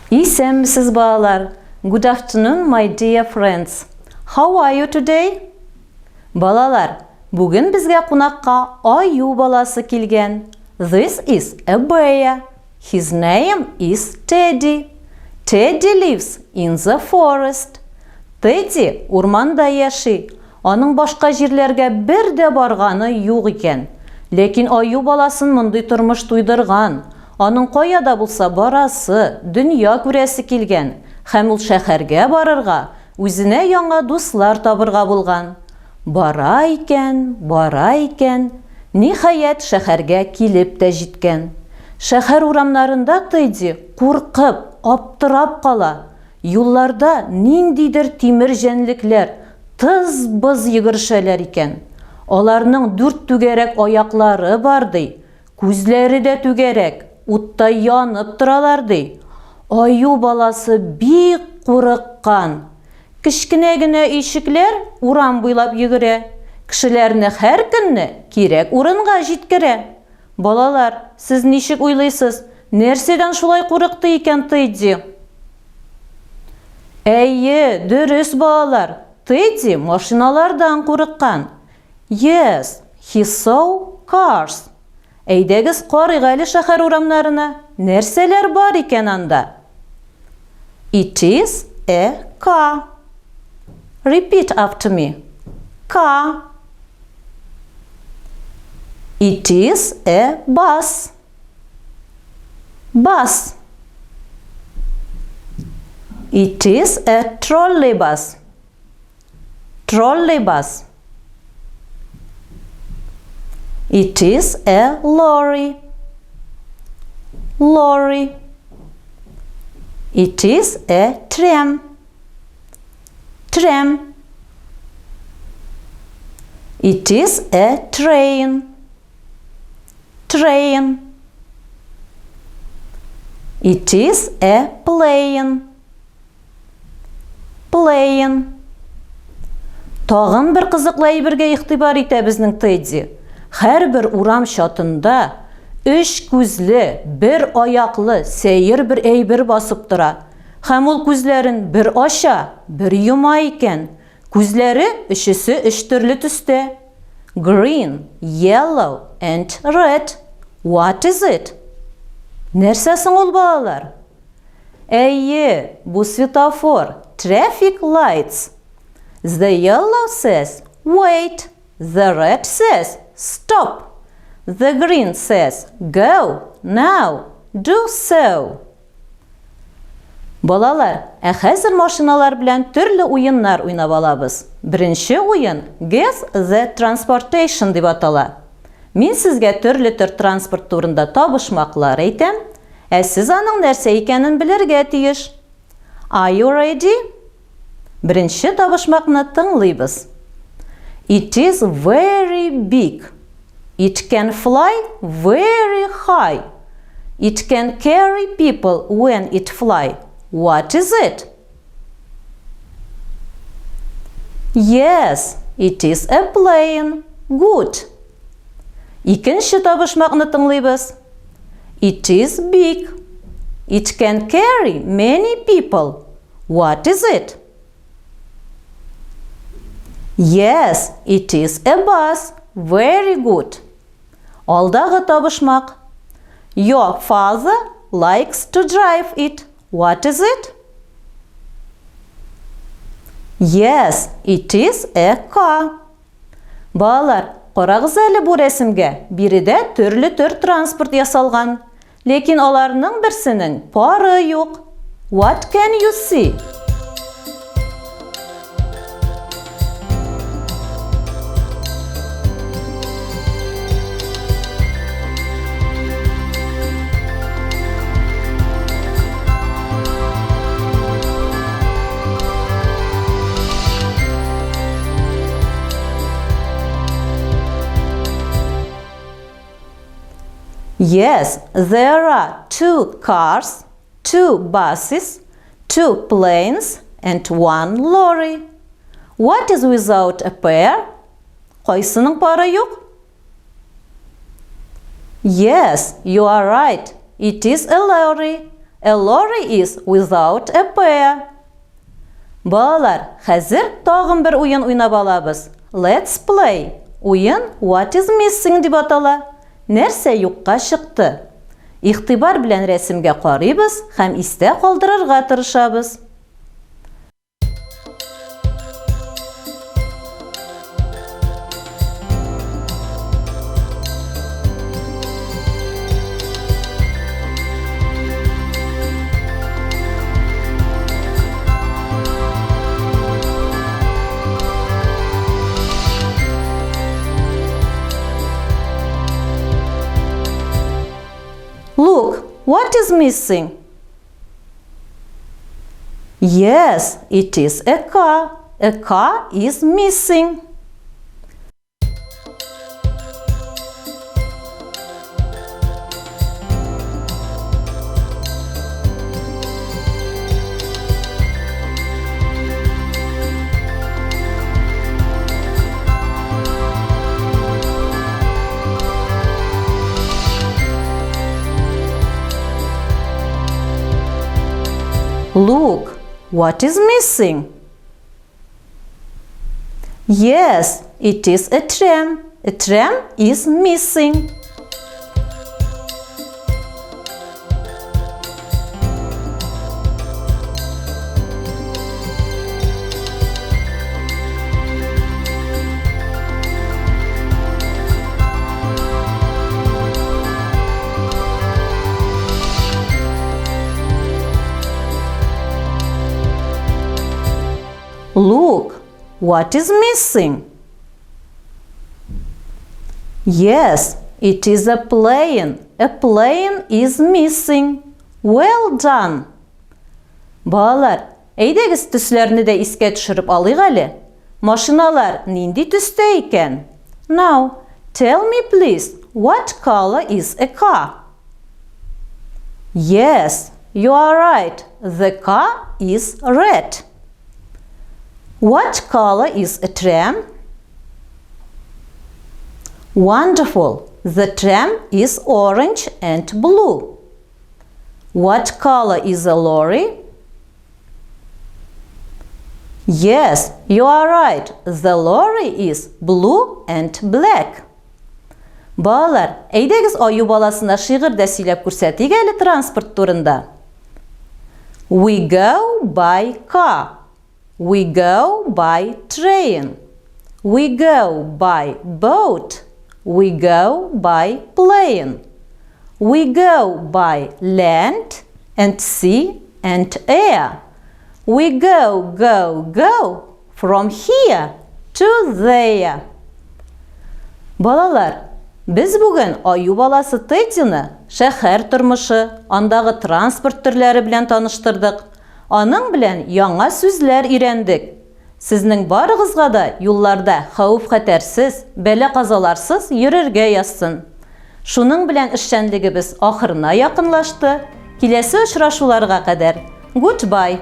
Исәнмесез балалар? Good afternoon, my dear friends. How are you today? Балалар, бүген безгә кунакка аю баласы килгән. This is a bear. His name is Teddy. Teddy lives in the forest. Teddy урманда яши. Аның башка җирләргә бер дә барганы юк икән. Ләкин аю баласын мондый тормыш туйдырган. Аның каяда булса барасы, дөнья күрәсе килгән, һәм ул шәһәргә барырга, үзенә яңа дуслар табырга булган. Бара икән, ниһаять шәһәргә килеп тә җиткән. Шәһәр урамнарында Тедди куркып, аптырап кала. Юлларда ниндидер тимер җәнлекләр тыз-быз йөгерешәләр икән. Аларның 4 түгәрәк аяклары бар ди, күзләре дә түгәрәк. Утта янып торалар ди. Аю баласы бик курыккан. Кичкенә генә ишекләр урам буйлап йөгерә. Кешеләрне һәр көнне кирәк урынга җиткерә. Балалар, сез ничек уйлыйсыз? Нәрсәдән шулай курыкты икән Тедди? Әйе, дөрес балалар. Тедди машиналардан курыккан. Yes, he saw cars. Әйдәгез карыйк әле шәһәр урамнарына. Нәрсәләр бар икән анда? It is a car. Repeat after me. Car. It is a bus. Bus. It is a trolleybus. Trolleybus. It is a lorry. Lorry. It is a tram. Tram. It is a train. Train. It is a plane. Plane. Тагын бер кызыклы әйбергә игътибар итә безнең Тедди. Һәрбер урам чатында 3 күзле, бер аяклы, сәер бер әйбер басып тора. Һәм ул күзләрен бер ача, бер йома икән. Күзләре өчесе 3 төрле төстә. Green, yellow and red. What is it? Нәрсә соң ул балалар? Әйе, бу светофор. Traffic lights. The yellow says wait. The red says stop. The green says go. Now do so. Балалар, хәзер машиналар белән төрле уеннар уйнап алабыз. Беренче уен Guess the Transportation дип атала. Мин сезгә төрле төр транспорт турында табышмаклар әйтәм, ә сез аның нәрсә икәнен белергә тиеш. Are you ready? Беренче табышмакны тыңлыйбыз. It is very big. It can fly very high. It can carry people when it fly. What is it? Yes, it is a plane. Good. Икенче табышмакны тыңлыйбыз. It is big. It can carry many people. What is it? Yes, it is a bus. Very good. Алдагы табышмак. Your father likes to drive it. What is it? Yes, it is a car. Балалар, карагыз әле бу рәсемгә. Биредә төрле төр транспорт ясалган. Ләкин аларның берсенең пары юк. What can you see? Yes, there are 2 cars, 2 buses, 2 planes and 1 lorry. What is without a pair? Кайсының пары юк? Yes, you are right. It is a lorry. A lorry is without a pair. Балалар, хәзер тагын бер уен уйнап алабыз. Let's play. Уен What is missing дип атала. Нәрсә юкка чыкты? Игътибар белән рәсемгә карыйбыз һәм истә калдырырга тырышабыз. Look, what is missing? Yes, it is a car. A car is missing. Look, what is missing? Yes, it is a tram. A tram is missing. Look, what is missing? Yes, it is a plane. A plane is missing. Well done. Балалар, әйдәгез төсләрне дә искә төшереп алыйк әле. Машиналар нинди төстә икән? Now, tell me please, what color is a car? Yes, you are right. The car is red. What color is a tram? Wonderful! The tram is orange and blue. What color is a lorry? Yes, you are right. The lorry is blue and black. Балалар, әйдәгез аю баласына шигырь дә сөйләп күрсәтик әле транспорт турында. We go by car. We go by train. We go by boat. We go by plane. We go by land and sea and air. We go from here to there. Балалар, без бүген аю баласы Теддины шәһәр тормышы, андагы транспорт төрләре белән таныштырдык. Аның белән яңа сүзләр өйрәндек. Сезнең барыгызга да юлларда хәүф-хәтәрсез, бәла-казаларсыз йөрергә язсын. Шуның белән эшчәнлегебез ахырына якынлашты. Киләсе очрашуларга кадәр. Goodbye.